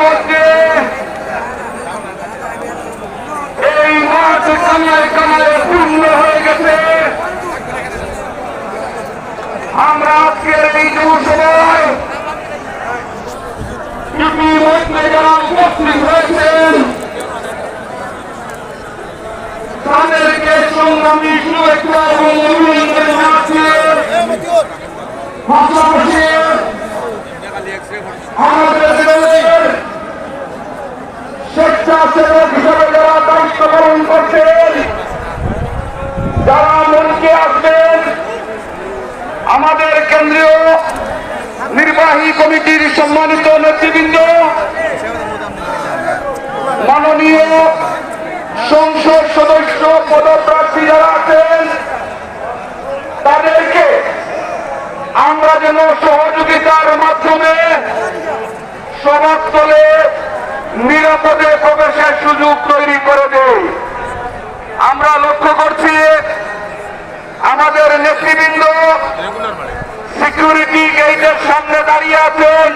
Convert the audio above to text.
ইতিমধ্যে এই মাঠ কানায় কানায় পূর্ণ হয়ে গেছে। আমরা আজকের এই যুবসভায় ইতিমধ্যে যারা উপস্থিত হয়েছেন তাদেরকে সংগ্রামী শুভেচ্ছা এবং অভিনন্দন জানাচ্ছি। পাশাপাশি আমাদের দলের স্বেচ্ছাসেবক হিসেবে যারা দায়িত্ব পালন করছেন, যারা মঞ্চে আসবেন, আমাদের কেন্দ্রীয় নির্বাহী কমিটির সম্মানিত নেতৃবৃন্দ, মাননীয় সংসদ সদস্য পদপ্রার্থী যারা আছেন, তাদেরকে আমরা যেন সহযোগিতার মাধ্যমে সভাস্থলে নিরাপদে প্রবেশের সুযোগ তৈরি করে দেই। আমরা লক্ষ্য করছি আমাদের নেতৃবৃন্দ সিকিউরিটি গেটের সামনে দাঁড়িয়ে আছেন।